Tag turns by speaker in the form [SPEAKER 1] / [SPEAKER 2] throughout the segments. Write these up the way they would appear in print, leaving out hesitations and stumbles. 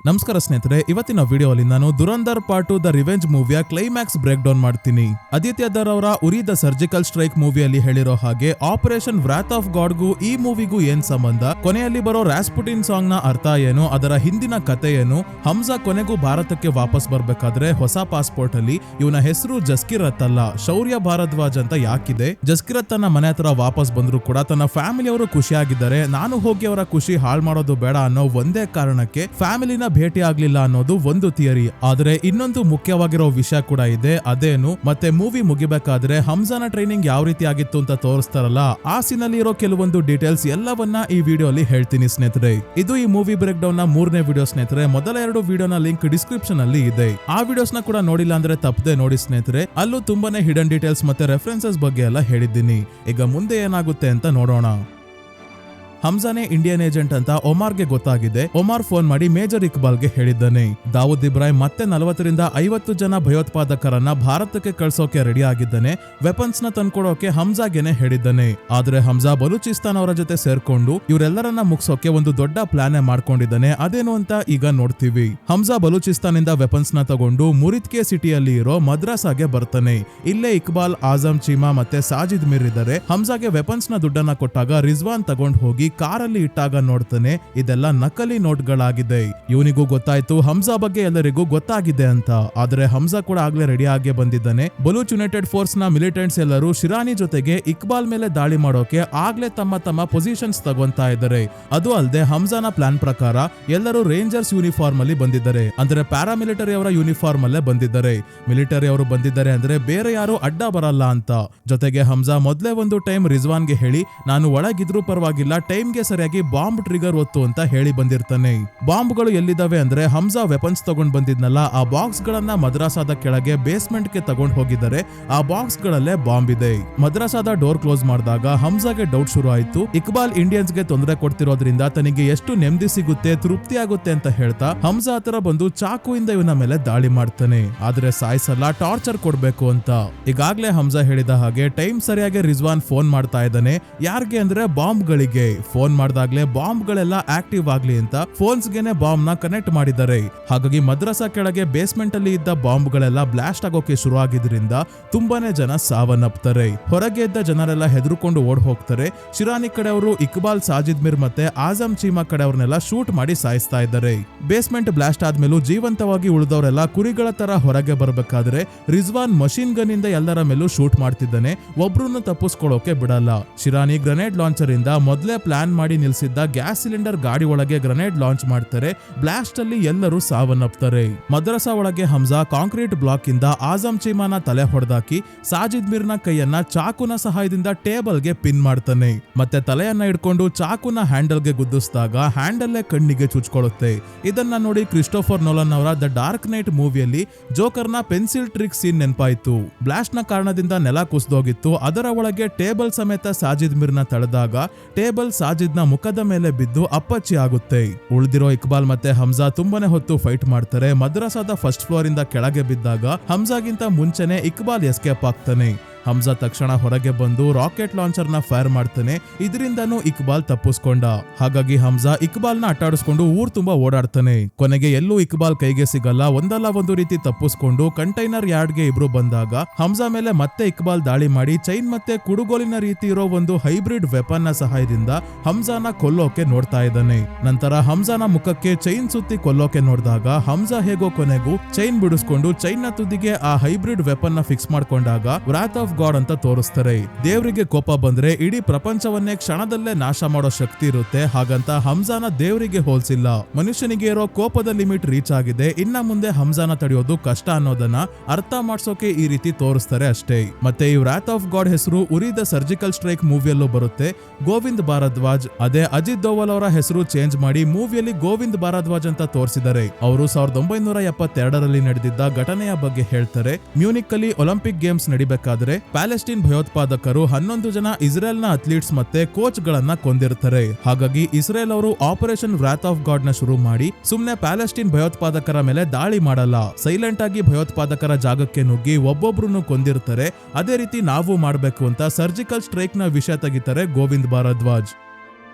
[SPEAKER 1] ನಮಸ್ಕಾರ ಸ್ನೇಹಿತರೆ, ಇವತ್ತಿನ ವಿಡಿಯೋಲಿ ನಾನು ದುರಂಧರ್ ಪಾರ್ಟ್ 2 ದ ರಿವೆಂಜ್ ಮೂವಿಯ ಕ್ಲೈಮ್ಯಾಕ್ಸ್ ಬ್ರೇಕ್ ಡೌನ್ ಮಾಡ್ತೀನಿ. ಆದಿತ್ಯ ದರ್ ಅವರ ಉರಿ ದ ಸರ್ಜಿಕಲ್ ಸ್ಟ್ರೈಕ್ ಮೂವಿಯಲ್ಲಿ ಹೇಳಿರೋ ಹಾಗೆ ಆಪರೇಷನ್ ವ್ರಾತ್ ಆಫ್ ಗಾಡ್ ಗೂ ಈ ಮೂವಿಗೂ ಏನ್ ಸಂಬಂಧ, ಕೊನೆಯಲ್ಲಿ ಬರೋ ರಾಸ್ಪುಟಿನ್ ಸಾಂಗ್ ನ ಅರ್ಥ ಏನು, ಅದರ ಹಿಂದಿನ ಕತೆ ಏನು, ಹಮ್ಜಾ ಕೊನೆಗೂ ಭಾರತಕ್ಕೆ ವಾಪಸ್ ಬರ್ಬೇಕಾದ್ರೆ ಹೊಸ ಪಾಸ್ಪೋರ್ಟ್ ಅಲ್ಲಿ ಇವನ ಹೆಸರು ಜಸ್ಕಿರತ್ ಅಲ್ಲ ಶೌರ್ಯ ಭಾರದ್ವಾಜ್ ಅಂತ ಯಾಕಿದೆ, ಜಸ್ಕಿರತ್ ತನ್ನ ಮನೆ ಹತ್ರ ವಾಪಸ್ ಬಂದ್ರು ಕೂಡ ತನ್ನ ಫ್ಯಾಮಿಲಿಯವರು ಖುಷಿಯಾಗಿದ್ದಾರೆ, ನಾನು ಹೋಗಿ ಅವರ ಖುಷಿ ಹಾಳು ಮಾಡೋದು ಬೇಡ ಅನ್ನೋ ಒಂದೇ ಕಾರಣಕ್ಕೆ ಫ್ಯಾಮಿಲಿನ ಭೇಟಿ ಆಗ್ಲಿಲ್ಲ ಅನ್ನೋದು ಒಂದು ಥಿಯರಿ. ಆದ್ರೆ ಇನ್ನೊಂದು ಮುಖ್ಯವಾಗಿರೋ ವಿಷಯ ಕೂಡ ಇದೆ, ಅದೇನು ಮತ್ತೆ ಮೂವಿ ಮುಗಿಬೇಕಾದ್ರೆ ಹಮ್ಜಾನ ಟ್ರೈನಿಂಗ್ ಯಾವ ರೀತಿ ಆಗಿತ್ತು ಅಂತ ತೋರಿಸ್ತಾರಲ್ಲ, ಆ ಸೀನಲ್ಲಿ ಇರೋ ಕೆಲವೊಂದು ಡೀಟೇಲ್ಸ್ ಎಲ್ಲವನ್ನ ಈ ವಿಡಿಯೋಲಿ ಹೇಳ್ತೀನಿ ಸ್ನೇಹಿತರೆ. ಇದು ಈ ಮೂವಿ ಬ್ರೇಕ್ ಡೌನ್ ನ 3ನೇ ವಿಡಿಯೋ ಸ್ನೇಹಿತರೆ. ಮೊದಲ 2 ವಿಡಿಯೋನ ಲಿಂಕ್ ಡಿಸ್ಕ್ರಿಪ್ಷನ್ ಅಲ್ಲಿ ಇದೆ. ಆ ವಿಡಿಯೋಸ್ ನ ಕೂಡ ನೋಡಿಲ್ಲ ಅಂದ್ರೆ ತಪ್ಪದೆ ನೋಡಿ ಸ್ನೇಹಿತರೆ. ಅಲ್ಲೂ ತುಂಬಾನೇ ಹಿಡನ್ ಡೀಟೇಲ್ಸ್ ಮತ್ತೆ ರೆಫರೆನ್ಸಸ್ ಬಗ್ಗೆ ಎಲ್ಲ ಹೇಳಿದ್ದೀನಿ. ಈಗ ಮುಂದೆ ಏನಾಗುತ್ತೆ ಅಂತ ನೋಡೋಣ. ಹಮ್ಜಾನೆ ಇಂಡಿಯನ್ ಏಜೆಂಟ್ ಅಂತ ಒಮಾರ್ಗೆ ಗೊತ್ತಾಗಿದೆ. ಒಮಾರ್ ಫೋನ್ ಮಾಡಿ ಮೇಜರ್ ಇಕ್ಬಾಲ್ಗೆ ಹೇಳಿದ್ದಾನೆ, ದಾವೂದ್ ಇಬ್ರಾಹಿಂ ಮತ್ತೆ 40 ರಿಂದ 50 ಜನ ಭಯೋತ್ಪಾದಕರನ್ನ ಭಾರತಕ್ಕೆ ಕಳ್ಸೋಕೆ ರೆಡಿ ಆಗಿದ್ದಾನೆ, ವೆಪನ್ಸ್ ನ ತಂದ್ಕೊಡೋಕೆ ಹಮ್ಜಾಗೆನೆ ಹೇಳಿದ್ದಾನೆ. ಆದ್ರೆ ಹಮ್ಜಾ ಬಲೂಚಿಸ್ತಾನ್ ಅವರ ಜೊತೆ ಸೇರ್ಕೊಂಡು ಇವರೆಲ್ಲರನ್ನ ಮುಗಿಸೋಕೆ ಒಂದು ದೊಡ್ಡ ಪ್ಲಾನ್ ಮಾಡ್ಕೊಂಡಿದ್ದಾನೆ. ಅದೇನು ಅಂತ ಈಗ ನೋಡ್ತೀವಿ. ಹಮ್ಜಾ ಬಲೂಚಿಸ್ತಾನ್ ಇಂದ ವೆಪನ್ಸ್ ನ ತಗೊಂಡು ಮುರಿದ್ಕೆ ಸಿಟಿಯಲ್ಲಿ ಇರೋ ಮದ್ರಾಸಾಗೆ ಬರ್ತಾನೆ. ಇಲ್ಲೇ ಇಕ್ಬಾಲ್, ಆಜಮ್ ಚೀಮಾ ಮತ್ತೆ ಸಾಜಿದ್ ಮಿರ್ ಇದ್ದಾರೆ. ಹಮ್ಜಾಗೆ ವೆಪನ್ಸ್ ನ ದುಡ್ಡನ್ನ ಕೊಟ್ಟಾಗ ರಿಜ್ವಾನ್ ತಗೊಂಡ್ ಹೋಗಿ ಕಾರಲ್ಲಿ ಇಟ್ಟಾಗ ನೋಡ್ತಾನೆ ಇದೆಲ್ಲ ನಕಲಿ ನೋಟ್ಗಳಾಗಿದೆ. ಇವನಿಗೂ ಗೊತ್ತಾಯ್ತು ಹಮ್ಜಾ ಬಗ್ಗೆ ಎಲ್ಲರಿಗೂ ಗೊತ್ತಾಗಿದೆ ಅಂತ. ಆದ್ರೆ ಹಮ್ಜಾ ಕೂಡ ಆಗ್ಲೇ ರೆಡಿ ಆಗಿ ಬಂದಿದ್ದಾನೆ. ಬಲೂಚ್ ಯುನೈಟೆಡ್ ಫೋರ್ಸ್ ನ ಮಿಲಿಟೆಂಟ್ಸ್ ಎಲ್ಲರೂ ಶಿರಾನಿ ಜೊತೆಗೆ ಇಕ್ಬಾಲ್ ಮೇಲೆ ದಾಳಿ ಮಾಡೋಕೆ ಆಗ್ಲೇ ತಮ್ಮ ಪೊಸಿಷನ್ಸ್ ತಗೊಂತಾ ಇದ್ದಾರೆ. ಅದು ಅಲ್ಲದೆ ಹಮ್ಜಾನ ಪ್ಲಾನ್ ಪ್ರಕಾರ ಎಲ್ಲರೂ ರೇಂಜರ್ಸ್ ಯೂನಿಫಾರ್ಮ್ ಅಲ್ಲಿ ಬಂದಿದ್ದಾರೆ, ಅಂದ್ರೆ ಪ್ಯಾರಾಮಿಲಿಟರಿ ಅವರ ಯೂನಿಫಾರ್ಮ್ ಅಲ್ಲೇ ಬಂದಿದ್ದಾರೆ. ಮಿಲಿಟರಿ ಅವರು ಬಂದಿದ್ದಾರೆ ಅಂದ್ರೆ ಬೇರೆ ಯಾರು ಅಡ್ಡ ಬರಲ್ಲ ಅಂತ. ಜೊತೆಗೆ ಹಮ್ಜಾ ಮೊದಲೇ ಒಂದು ಟೈಮ್ ರಿಜ್ವಾನ್ಗೆ ಹೇಳಿ ನಾನು ಒಳಗಿದ್ರು ಪರವಾಗಿಲ್ಲ, ಟೈಮ್ಗೆ ಸರಿಯಾಗಿ ಬಾಂಬ್ ಟ್ರಿಗರ್ ಒತ್ತು ಅಂತ ಹೇಳಿ ಬಂದಿರ್ತಾನೆ. ಬಾಂಬ್ಗಳು ಎಲ್ಲಿದ್ದಾವೆ ಅಂದ್ರೆ ಹಮ್ಜಾ ವೆಪನ್ಸ್ ತಗೊಂಡ್ ಬಂದಿದ್ನಲ್ಲ, ಆ ಬಾಕ್ಸ್ ಗಳನ್ನ ಮದ್ರಾಸಾದ ಕೆಳಗೆ ಬೇಸ್ಮೆಂಟ್ ಗೆ ತಗೊಂಡ್ ಹೋಗಿದ್ದಾರೆ. ಆ ಬಾಕ್ಸ್ ಗಳಲ್ಲೇ ಬಾಂಬ್ ಇದೆ. ಮದ್ರಾಸಾದ ಡೋರ್ ಕ್ಲೋಸ್ ಮಾಡಿದಾಗ ಹಮ್ಜಾಗೆ ಡೌಟ್ ಶುರು ಆಯ್ತು. ಇಕ್ಬಾಲ್ ಇಂಡಿಯನ್ಸ್ ಗೆ ತೊಂದರೆ ಕೊಡ್ತಿರೋದ್ರಿಂದ ತನಗೆ ಎಷ್ಟು ನೆಮ್ಮದಿ ಸಿಗುತ್ತೆ, ತೃಪ್ತಿ ಆಗುತ್ತೆ ಅಂತ ಹೇಳ್ತಾ ಹಮ್ಜಾ ಹತ್ರ ಬಂದು ಚಾಕುವಿಂದ ಇವನ ಮೇಲೆ ದಾಳಿ ಮಾಡ್ತಾನೆ. ಆದ್ರೆ ಸಾಯಿಸಲ್ಲ, ಟಾರ್ಚರ್ ಕೊಡ್ಬೇಕು ಅಂತ. ಈಗಾಗ್ಲೇ ಹಮ್ಜಾ ಹೇಳಿದ ಹಾಗೆ ಟೈಮ್ ಸರಿಯಾಗಿ ರಿಜ್ವಾನ್ ಫೋನ್ ಮಾಡ್ತಾ ಇದ್ದಾನೆ. ಯಾರಿಗೆ ಅಂದ್ರೆ ಬಾಂಬ್ ಗಳಿಗೆ. ಫೋನ್ ಮಾಡಿದಾಗ್ಲೇ ಬಾಂಬ್ ಗಳೆಲ್ಲ ಆಕ್ಟಿವ್ ಆಗ್ಲಿ ಅಂತ ಫೋನ್ಸ್ ಗೆನೆ ಬಾಂಬ್ ನ ಕನೆಕ್ಟ್ ಮಾಡಿದ್ದಾರೆ. ಹಾಗಾಗಿ ಮದ್ರಸಾ ಕೆಳಗೆ ಬೇಸ್ಮೆಂಟ್ ಅಲ್ಲಿ ಇದ್ದ ಬಾಂಬ್ ಗಳೆಲ್ಲ ಬ್ಲಾಸ್ಟ್ ಆಗೋಕೆ ಶುರು ಆಗಿದ್ರಿಂದ ತುಂಬಾನೇ ಜನ ಸಾವನ್ನಪ್ತಾರೆ. ಹೊರಗೆ ಇದ್ದ ಜನರೆಲ್ಲ ಹೆದರ್ಕೊಂಡು ಓಡ್ ಹೋಗ್ತಾರೆ. ಶಿರಾನಿ ಕಡೆಯವರು ಇಕ್ಬಾಲ್, ಸಾಜಿದ್ ಮಿರ್ ಮತ್ತೆ ಆಜಮ್ ಚೀಮಾ ಕಡೆಯವ್ರನ್ನೆಲ್ಲ ಶೂಟ್ ಮಾಡಿ ಸಾಯಿಸ್ತಾ ಇದ್ದಾರೆ. ಬೇಸ್ಮೆಂಟ್ ಬ್ಲಾಸ್ಟ್ ಆದ್ಮೇಲೂ ಜೀವಂತವಾಗಿ ಉಳಿದವರೆಲ್ಲ ಕುರಿಗಳ ತರ ಹೊರಗೆ ಬರಬೇಕಾದ್ರೆ ರಿಜ್ವಾನ್ ಮಷಿನ್ ಗನ್ ಇಂದ ಎಲ್ಲರ ಮೇಲೂ ಶೂಟ್ ಮಾಡ್ತಿದ್ದಾನೆ. ಒಬ್ರನ್ನು ತಪ್ಪಿಸ್ಕೊಳ್ಳೋಕೆ ಬಿಡಲ್ಲ. ಶಿರಾನಿ ಗ್ರೆನೇಡ್ ಲಾಂಚರ್ ಇಂದ ಮೊದಲೇ ಪ್ಲಾನ್ ಮಾಡಿ ನಿಲ್ಸಿದ್ದ ಗ್ಯಾಸ್ ಸಿಲಿಂಡರ್ ಗಾಡಿ ಒಳಗೆ ಗ್ರೆನೇಡ್ ಲಾಂಚ್ ಮಾಡ್ತಾರೆ. ಬ್ಲಾಸ್ಟ್ ಅಲ್ಲಿ ಎಲ್ಲರೂ ಸಾವನ್ನಪ್ತಾರೆ. ಮದ್ರಸಾ ಒಳಗೆ ಹಮ್ಜಾ ಕಾಂಕ್ರೀಟ್ ಬ್ಲಾಕ್ ಇಂದ ಆಜಮ್ ಚೀಮಾನ ತಲೆ ಹೊಡೆದಾಕಿ ಸಾಜಿದ್ ಮಿರ್ನ ಕೈಯನ್ನ ಚಾಕುನ ಸಹಾಯದಿಂದ ಟೇಬಲ್ ಗೆ ಪಿನ್ ಮಾಡ್ತಾನೆ. ಮತ್ತೆ ತಲೆಯನ್ನ ಇಟ್ಕೊಂಡು ಚಾಕುನ ಹ್ಯಾಂಡಲ್ ಗೆ ಗುದ್ದಿಸಿದಾಗ ಹ್ಯಾಂಡಲ್ಲೇ ಕಣ್ಣಿಗೆ ಚುಚ್ಕೊಳ್ಳುತ್ತೆ. ಇದನ್ನ ನೋಡಿ ಕ್ರಿಸ್ಟೋಫರ್ ನೋಲನ್ ಅವರ ದ ಡಾರ್ಕ್ ನೈಟ್ ಮೂವಿಯಲ್ಲಿ ಜೋಕರ್ ನ ಪೆನ್ಸಿಲ್ ಟ್ರಿಕ್ ಸೀನ್ ನೆನಪಾಯ್ತು. ಬ್ಲಾಸ್ಟ್ ನ ಕಾರಣದಿಂದ ನೆಲ ಕುಸಿದೋಗಿತ್ತು. ಅದರ ಒಳಗೆ ಟೇಬಲ್ ಸಮೇತ ಸಾಜಿದ್ ಮಿರ್ನ ತಳೆದಾಗ ಟೇಬಲ್ ಸಾಜಿದ್ ನ ಮುಖದ ಮೇಲೆ ಬಿದ್ದು ಅಪ್ಪಚ್ಚಿ ಆಗುತ್ತೆ. ಉಳಿದಿರೋ ಇಕ್ಬಾಲ್ ಮತ್ತೆ ಹಮ್ಜಾ ತುಂಬಾನೇ ಹೊತ್ತು ಫೈಟ್ ಮಾಡ್ತಾರೆ. ಮದ್ರಸಾದ ಫಸ್ಟ್ ಫ್ಲೋರ್ ಇಂದ ಕೆಳಗೆ ಬಿದ್ದಾಗ ಹಮ್ಜಾಗಿಂತ ಮುಂಚೆನೆ ಇಕ್ಬಾಲ್ ಎಸ್ಕೇಪ್ ಆಗ್ತಾನೆ. ಹಮ್ಜಾ ತಕ್ಷಣ ಹೊರಗೆ ಬಂದು ರಾಕೆಟ್ ಲಾಂಚರ್ ನ ಫೈರ್ ಮಾಡ್ತಾನೆ. ಇದರಿಂದನೂ ಇಕ್ಬಾಲ್ ತಪ್ಪಿಸ್ಕೊಂಡ. ಹಾಗಾಗಿ ಹಮ್ಜಾ ಇಕ್ಬಾಲ್ ನ ಅಟ್ಟಾಡಿಸ್ಕೊಂಡು ಊರ್ ತುಂಬಾ ಓಡಾಡ್ತಾನೆ. ಕೊನೆಗೆ ಎಲ್ಲೂ ಇಕ್ಬಾಲ್ ಕೈಗೆ ಸಿಗಲ್ಲ. ಒಂದಲ್ಲ ಒಂದು ರೀತಿ ತಪ್ಪಿಸ್ಕೊಂಡು ಕಂಟೈನರ್ ಯಾರ್ಡ್ ಗೆ ಇಬ್ರು ಬಂದಾಗ ಹಮ್ಜಾ ಮೇಲೆ ಮತ್ತೆ ಇಕ್ಬಾಲ್ ದಾಳಿ ಮಾಡಿ ಚೈನ್ ಮತ್ತೆ ಕುಡುಗೋಲಿನ ರೀತಿ ಇರೋ ಒಂದು ಹೈಬ್ರಿಡ್ ವೆಪನ್ ನ ಸಹಾಯದಿಂದ ಹಮ್ಜಾನ ಕೊಲ್ಲೋಕೆ ನೋಡ್ತಾ ಇದ್ದಾನೆ. ನಂತರ ಹಮ್ಜಾನ ಮುಖಕ್ಕೆ ಚೈನ್ ಸುತ್ತಿ ಕೊಲ್ಲೋಕೆ ನೋಡಿದಾಗ ಹಮ್ಜಾ ಹೇಗೋ ಕೊನೆಗೂ ಚೈನ್ ಬಿಡಿಸ್ಕೊಂಡು ಚೈನ್ ನ ತುದಿಗೆ ಆ ಹೈಬ್ರಿಡ್ ವೆಪನ್ ನ ಫಿಕ್ಸ್ ಮಾಡ್ಕೊಂಡಾಗ ವ್ರಾತ್ ಆಫ್ ಗಾಡ್ ಅಂತ ತೋರಿಸ್ತಾರೆ. ದೇವರಿಗೆ ಕೋಪ ಬಂದ್ರೆ ಇಡೀ ಪ್ರಪಂಚವನ್ನೇ ಕ್ಷಣದಲ್ಲೇ ನಾಶ ಮಾಡೋ ಶಕ್ತಿ ಇರುತ್ತೆ. ಹಾಗಂತ ಹಮ್ಜಾನ ದೇವರಿಗೆ ಹೋಲ್ಸಿಲ್ಲ. ಮನುಷ್ಯನಿಗೆ ಇರೋ ಕೋಪದ ಲಿಮಿಟ್ ರೀಚ್ ಆಗಿದೆ. ಇನ್ನ ಮುಂದೆ ಹಮ್ಜಾನ ತಡೆಯೋದು ಕಷ್ಟ ಅನ್ನೋದನ್ನ ಅರ್ಥ ಮಾಡ್ಸೋಕೆ ಈ ರೀತಿ ತೋರಿಸ್ತಾರೆ ಅಷ್ಟೇ. ಮತ್ತೆ ಈ ವ್ರಾತ್ ಆಫ್ ಗಾಡ್ ಹೆಸರು ಉರಿ ದ ಸರ್ಜಿಕಲ್ ಸ್ಟ್ರೈಕ್ ಮೂವಿಯಲ್ಲೂ ಬರುತ್ತೆ. ಗೋವಿಂದ್ ಭಾರದ್ವಾಜ್, ಅದೇ ಅಜಿತ್ ದೋವಲ್ ಅವರ ಹೆಸರು ಚೇಂಜ್ ಮಾಡಿ ಮೂವಿಯಲ್ಲಿ ಗೋವಿಂದ್ ಭಾರದ್ವಾಜ್ ಅಂತ ತೋರಿಸಿದ್ದಾರೆ. ಅವರು 1972ರಲ್ಲಿ ನಡೆದಿದ್ದ ಘಟನೆಯ ಬಗ್ಗೆ ಹೇಳ್ತಾರೆ. ಮ್ಯೂನಿಕ್ ಅಲ್ಲಿ ಒಲಿಂಪಿಕ್ ಗೇಮ್ಸ್ ನಡಿಬೇಕಾದ್ರೆ ಪ್ಯಾಲೆಸ್ಟೈನ್ ಭಯೋತ್ಪಾದಕರು 11 ಜನ ಇಸ್ರೇಲ್ ನ ಅಥ್ಲೀಟ್ಸ್ ಮತ್ತೆ ಕೋಚ್ ಗಳನ್ನ ಕೊಂದಿರ್ತಾರೆ. ಹಾಗಾಗಿ ಇಸ್ರೇಲ್ ಅವರು ಆಪರೇಷನ್ ವ್ರಾತ್ ಆಫ್ ಗಾಡ್ ನ ಶುರು ಮಾಡಿ ಸುಮ್ನೆ ಪ್ಯಾಲೆಸ್ಟೈನ್ ಭಯೋತ್ಪಾದಕರ ಮೇಲೆ ದಾಳಿ ಮಾಡಲ್ಲ, ಸೈಲೆಂಟ್ ಆಗಿ ಭಯೋತ್ಪಾದಕರ ಜಾಗಕ್ಕೆ ನುಗ್ಗಿ ಒಬ್ಬೊಬ್ರು ಕೊಂದಿರ್ತಾರೆ. ಅದೇ ರೀತಿ ನಾವು ಮಾಡಬೇಕು ಅಂತ ಸರ್ಜಿಕಲ್ ಸ್ಟ್ರೈಕ್ ನ ವಿಷಯ ತೆಗಿತಾರೆ ಗೋವಿಂದ್ ಭಾರದ್ವಾಜ್.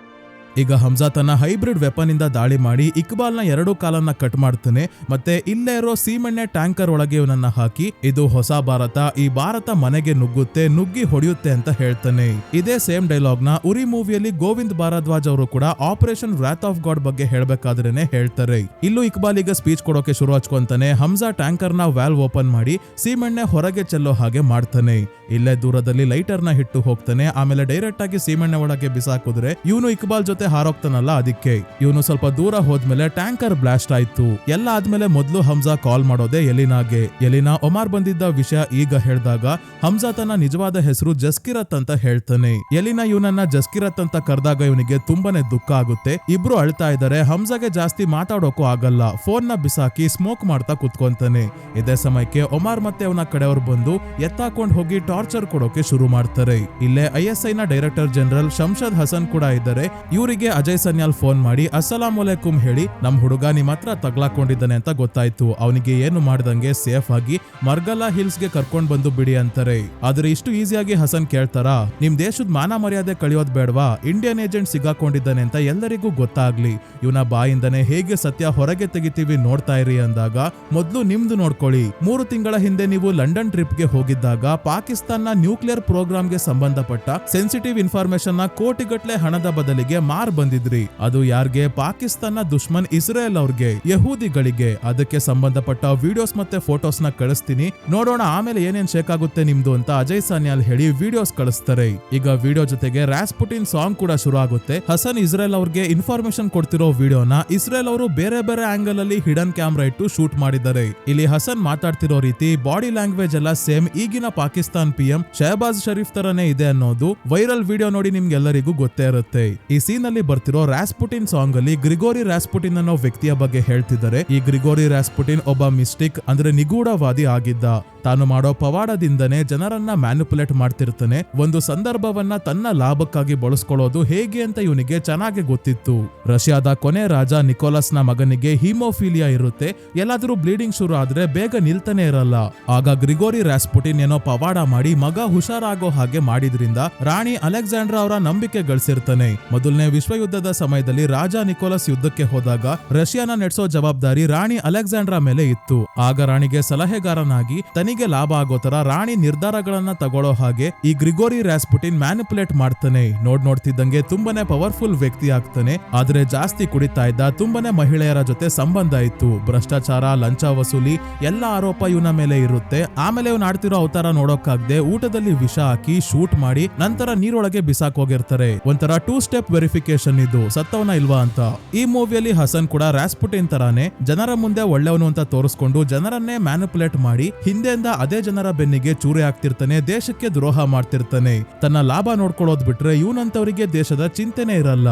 [SPEAKER 1] ಈಗ ಹಮ್ಜಾ ತನ್ನ ಹೈಬ್ರಿಡ್ ವೆಪನ್ ಇಂದ ದಾಳಿ ಮಾಡಿ ಇಕ್ಬಾಲ್ ನ 2 ಕಾಲನ್ನ ಕಟ್ ಮಾಡ್ತಾನೆ. ಮತ್ತೆ ಇಲ್ಲೇ ಇರೋ ಸೀಮೆಣ್ಣೆ ಟ್ಯಾಂಕರ್ ಒಳಗೆ ಇವನನ್ನ ಹಾಕಿ ಇದು ಹೊಸ ಭಾರತ, ಈ ಭಾರತ ಮನೆಗೆ ನುಗ್ಗುತ್ತೆ, ನುಗ್ಗಿ ಹೊಡೆಯುತ್ತೆ ಅಂತ ಹೇಳ್ತಾನೆ. ಇದೇ ಸೇಮ್ ಡೈಲಾಗ್ ನ ಉರಿ ಮೂವಿಯಲ್ಲಿ ಗೋವಿಂದ್ ಭಾರದ್ವಾಜ್ ಅವರು ಕೂಡ ಆಪರೇಷನ್ ವ್ರಾತ್ ಆಫ್ ಗಾಡ್ ಬಗ್ಗೆ ಹೇಳ್ಬೇಕಾದ್ರೇನೆ ಹೇಳ್ತಾರೆ. ಇಲ್ಲೂ ಇಕ್ಬಾಲ್ ಈಗ ಸ್ಪೀಚ್ ಕೊಡೋಕೆ ಶುರು ಹಚ್ಕೊಂತಾನೆ. ಹಮ್ಜಾ ಟ್ಯಾಂಕರ್ ನ ವ್ಯಾಲ್ವ್ ಓಪನ್ ಮಾಡಿ ಸೀಮೆಣ್ಣೆ ಹೊರಗೆ ಚೆಲ್ಲೋ ಹಾಗೆ ಮಾಡ್ತಾನೆ. ಇಲ್ಲೇ ದೂರದಲ್ಲಿ ಲೈಟರ್ ನ ಹಿಟ್ಟು ಹೋಗ್ತಾನೆ. ಆಮೇಲೆ ಡೈರೆಕ್ಟ್ ಆಗಿ ಸೀಮೆಣ್ಣೆ ಒಳಗೆ ಬಿಸಾಕಿದ್ರೆ ಇವನು ಇಕ್ಬಾಲ್ ಜೊತೆ ಹಾರೋಗ್ತಾನಲ್ಲ, ಅದಕ್ಕೆ ಇವನು ಸ್ವಲ್ಪ ದೂರ ಹೋದ್ಮೇಲೆ ಟ್ಯಾಂಕರ್ ಬ್ಲಾಸ್ಟ್ ಆಯ್ತು. ಎಲ್ಲ ಆದ್ಮೇಲೆ ಮೊದಲು ಹಮ್ಜಾ ಕಾಲ್ ಮಾಡೋದೆ ಎಲಿನಾಗೆ. ಎಲಿನಾ ಒಮಾರ್ ಬಂದಿದ್ದ ವಿಷಯ ಈಗ ಹೇಳಿದಾಗ ಹಮ್ಜಾ ತನ್ನ ನಿಜವಾದ ಹೆಸರು ಜಸ್ಕಿರತ್ ಅಂತ ಹೇಳ್ತಾನೆ. ಎಲಿನಾ ಇವನನ್ನ ಜಸ್ಕಿರತ್ ಅಂತ ಕರೆದಾಗ ಇವನಿಗೆ ತುಂಬಾನೇ ದುಃಖ ಆಗುತ್ತೆ. ಇಬ್ರು ಅಳ್ತಾ ಇದ್ದಾರೆ. ಹಮ್ಜಾಗೆ ಜಾಸ್ತಿ ಮಾತಾಡೋಕು ಆಗಲ್ಲ. ಫೋನ್ ನ ಬಿಸಾಕಿ ಸ್ಮೋಕ್ ಮಾಡ್ತಾ ಕುತ್ಕೊಂತಾನೆ. ಇದೇ ಸಮಯಕ್ಕೆ ಒಮಾರ್ ಮತ್ತೆ ಅವನ ಕಡೆಯವರು ಬಂದು ಎತ್ತಾಕೊಂಡ್ ಹೋಗಿ ಟಾರ್ಚರ್ ಕೊಡೋಕೆ ಶುರು ಮಾಡ್ತಾರೆ. ಇಲ್ಲೇ ISI ನ ಡೈರೆಕ್ಟರ್ ಜನರಲ್ ಶಂಷದ್ ಹಸನ್ ಕೂಡ ಇದ್ದಾರೆ. ಇವರಿಗೆ ಅಜಯ್ ಸನ್ಯಾಲ್ ಫೋನ್ ಮಾಡಿ ಅಸ್ಸಲಾಂ ಅಲೈಕುಂ ಹೇಳಿ ನಮ್ ಹುಡುಗ ನಿಮ್ ಹತ್ರ ತಗ್ಲಾಕೊಂಡಿದ್ದಾನೆ ಅಂತ ಗೊತ್ತಾಯ್ತು, ಅವನಿಗೆ ಏನು ಮಾಡ್ದಂಗೆ ಸೇಫ್ ಆಗಿ ಮರ್ಗಲಾ ಹಿಲ್ಸ್ ಗೆ ಕರ್ಕೊಂಡ್ ಬಂದು ಬಿಡಿ ಅಂತಾರೆ. ಆದ್ರೆ ಇಷ್ಟು ಈಸಿಯಾಗಿ ಹಸನ್ ಕೇಳ್ತಾರಾ? ನಿಮ್ ದೇಶದ ಮಾನ ಮರ್ಯಾದೆ ಕಳಿಯೋದ್ ಬೇಡವಾ? ಇಂಡಿಯನ್ ಏಜೆಂಟ್ ಸಿಗಾಕೊಂಡಿದ್ದಾನೆ ಅಂತ ಎಲ್ಲರಿಗೂ ಗೊತ್ತಾಗ್ಲಿ, ಇವನ ಬಾಯಿಂದನೇ ಹೇಗೆ ಸತ್ಯ ಹೊರಗೆ ತೆಗಿತೀವಿ ನೋಡ್ತಾ ಇರಿ ಅಂದಾಗ ಮೊದ್ಲು ನಿಮ್ದು ನೋಡ್ಕೊಳ್ಳಿ. 3 ತಿಂಗಳ ಹಿಂದೆ ನೀವು ಲಂಡನ್ ಟ್ರಿಪ್ ಗೆ ಹೋಗಿದ್ದಾಗ ಪಾಕಿಸ್ತಾನ ನ್ಯೂಕ್ಲಿಯರ್ ಪ್ರೋಗ್ರಾಮ್ ಗೆ ಸಂಬಂಧಪಟ್ಟ ಸೆನ್ಸಿಟಿವ್ ಇನ್ಫಾರ್ಮೇಶನ್ ನ ಕೋಟಿಗಟ್ಲೆ ಹಣದ ಬದಲಿಗೆ ಮಾರ್ ಬಂದಿದ್ರಿ. ಅದು ಯಾರ್ಗೆ? ಪಾಕಿಸ್ತಾನ ದುಶ್ಮನ್ ಇಸ್ರೇಲ್ ಅವ್ರಿಗೆ, ಯಹೂದಿಗಳಿಗೆ. ಅದಕ್ಕೆ ಸಂಬಂಧಪಟ್ಟ ವಿಡಿಯೋಸ್ ಮತ್ತೆ ಫೋಟೋಸ್ ನ ಕಳಿಸ್ತೀನಿ, ನೋಡೋಣ ಆಮೇಲೆ ಏನೇನ್ ಶೇಕ್ ಆಗುತ್ತೆ ನಿಮ್ದು ಅಂತ ಅಜಯ್ ಸನ್ಯಾಲ್ ಹೇಳಿ ವಿಡಿಯೋಸ್ ಕಳಿಸ್ತಾರೆ. ಈಗ ವಿಡಿಯೋ ಜೊತೆಗೆ ರಾಸ್ಪುಟಿನ್ ಸಾಂಗ್ ಕೂಡ ಶುರು ಆಗುತ್ತೆ. ಹಸನ್ ಇಸ್ರೇಲ್ ಅವ್ರಿಗೆ ಇನ್ಫಾರ್ಮೇಶನ್ ಕೊಡ್ತಿರೋ ವಿಡಿಯೋನ ಇಸ್ರೇಲ್ ಅವರು ಬೇರೆ ಬೇರೆ ಆಂಗಲ್ ಅಲ್ಲಿ ಹಿಡನ್ ಕ್ಯಾಮ್ರಾ ಇಟ್ಟು ಶೂಟ್ ಮಾಡಿದ್ದಾರೆ. ಇಲ್ಲಿ ಹಸನ್ ಮಾತಾಡ್ತಿರೋ ರೀತಿ, ಬಾಡಿ ಲ್ಯಾಂಗ್ವೇಜ್ ಎಲ್ಲ ಸೇಮ್ ಈಗಿನ ಪಾಕಿಸ್ತಾನ್ PM ಶಹಬಾಜ್ ಶರೀಫ್ ತರನೇ ಇದೆ ಅನ್ನೋದು ವೈರಲ್ ವಿಡಿಯೋ ನೋಡಿ ನಿಮ್ಗೆಲ್ಲರಿಗೂ ಗೊತ್ತೇ ಇರುತ್ತೆ. ಈ ಸೀನ್ ಅಲ್ಲಿ ಬರ್ತಿರೋ ರಾಸ್ಪುಟಿನ್ ಸಾಂಗ್ ಅಲ್ಲಿ ಗ್ರಿಗೋರಿ ರಾಸ್ಪುಟಿನ್ ಅನ್ನೋ ವ್ಯಕ್ತಿಯ ಬಗ್ಗೆ ಹೇಳ್ತಿದ್ದಾರೆ. ಈ ಗ್ರಿಗೋರಿ ರಾಸ್ಪುಟಿನ್ ಒಬ್ಬ ಮಿಸ್ಟಿಕ್ ಅಂದ್ರೆ ನಿಗೂಢವಾದಿ ಆಗಿದ್ದ. ತಾನು ಮಾಡೋ ಪವಾಡದಿಂದನೇ ಜನರನ್ನ ಮ್ಯಾನಿಪುಲೇಟ್ ಮಾಡ್ತಿರ್ತಾನೆ. ಒಂದು ಸಂದರ್ಭವನ್ನ ತನ್ನ ಲಾಭಕ್ಕಾಗಿ ಬಳಸ್ಕೊಳ್ಳೋದು ಹೇಗೆ ಅಂತ ಇವನಿಗೆ ಚೆನ್ನಾಗಿ ಗೊತ್ತಿತ್ತು. ರಷ್ಯಾದ ಕೊನೆ ರಾಜ ನಿಕೋಲಸ್ ನ ಮಗನಿಗೆ ಹೀಮೋಫೀಲಿಯಾ ಇರುತ್ತೆ. ಎಲ್ಲಾದ್ರೂ ಬ್ಲೀಡಿಂಗ್ ಶುರು ಆದ್ರೆ ಬೇಗ ನಿಲ್ತಾನೆ ಇರಲ್ಲ. ಆಗ ಗ್ರಿಗೋರಿ ರಾಸ್ಪುಟಿನ್ ಏನೋ ಪವಾಡ ಮಾಡಿ ಮಗ ಹುಷಾರಾಗೋ ಹಾಗೆ ಮಾಡಿದ್ರಿಂದ ರಾಣಿ ಅಲೆಕ್ಸಾಂಡ್ರಾ ಅವರ ನಂಬಿಕೆ ಗಳಿಸಿರ್ತಾನೆ. ಮೊದಲನೇ ವಿಶ್ವಯುದ್ಧದ ಸಮಯದಲ್ಲಿ ರಾಜ ನಿಕೋಲಸ್ ಯುದ್ಧಕ್ಕೆ ಹೋದಾಗ ರಷ್ಯಾನ ನಡೆಸೋ ಜವಾಬ್ದಾರಿ ರಾಣಿ ಅಲೆಕ್ಸಾಂಡ್ರಾ ಮೇಲೆ ಇತ್ತು. ಆಗ ರಾಣಿಗೆ ಸಲಹೆಗಾರನಾಗಿ ತನಿಗೆ ಲಾಭ ಆಗೋ ತರ ರಾಣಿ ನಿರ್ಧಾರಗಳನ್ನ ತಗೊಳ್ಳೋ ಹಾಗೆ ಈ ಗ್ರಿಗೋರಿ ರಾಸ್ಪುಟಿನ್ ಮ್ಯಾನಿಪುಲೇಟ್ ಮಾಡ್ತಾನೆ. ನೋಡ್ತಿದ್ದಂಗೆ ತುಂಬಾನೇ ಪವರ್ಫುಲ್ ವ್ಯಕ್ತಿ ಆಗ್ತಾನೆ. ಆದ್ರೆ ಜಾಸ್ತಿ ಕುಡಿತಾ ಇದ್ದ, ತುಂಬಾನೇ ಮಹಿಳೆಯರ ಜೊತೆ ಸಂಬಂಧ ಇತ್ತು. ಭ್ರಷ್ಟಾಚಾರ, ಲಂಚ ವಸೂಲಿ ಎಲ್ಲ ಆರೋಪ ಇವನ ಮೇಲೆ ಇರುತ್ತೆ. ಆಮೇಲೆ ಇವನ್ ಆಡ್ತಿರೋ ಅವತಾರ ನೋಡೋಕಾಗ್ದೆ ಊಟದಲ್ಲಿ ವಿಷ ಹಾಕಿ ಶೂಟ್ ಮಾಡಿ ನಂತರ ನೀರೊಳಗೆ ಬಿಸಾಕ್ ಹೋಗಿರ್ತಾರೆ. ಒಂಥರ 2 ಸ್ಟೆಪ್ ವೆರಿಫಿಕೇಶನ್ ಇದು, ಸತ್ತವನ ಇಲ್ವಾ ಅಂತ. ಈ ಮೂವಿಯಲ್ಲಿ ಹಸನ್ ಕೂಡ ರಾಸ್ಪುಟಿನ್ ತರಾನೇ ಜನರ ಮುಂದೆ ಒಳ್ಳೆಯವನು ಅಂತ ತೋರಿಸ್ಕೊಂಡು ಜನರನ್ನೇ ಮ್ಯಾನಿಪುಲೇಟ್ ಮಾಡಿ ಹಿಂದೆಯಿಂದ ಅದೇ ಜನರ ಬೆನ್ನಿಗೆ ಚೂರಿ ಹಾಕ್ತಿರ್ತಾನೆ, ದೇಶಕ್ಕೆ ದ್ರೋಹ ಮಾಡ್ತಿರ್ತಾನೆ. ತನ್ನ ಲಾಭ ನೋಡ್ಕೊಳ್ಳೋದ್ ಬಿಟ್ರೆ ಇವನಂತವರಿಗೆ ದೇಶದ ಚಿಂತೆನೆ ಇರಲ್ಲ.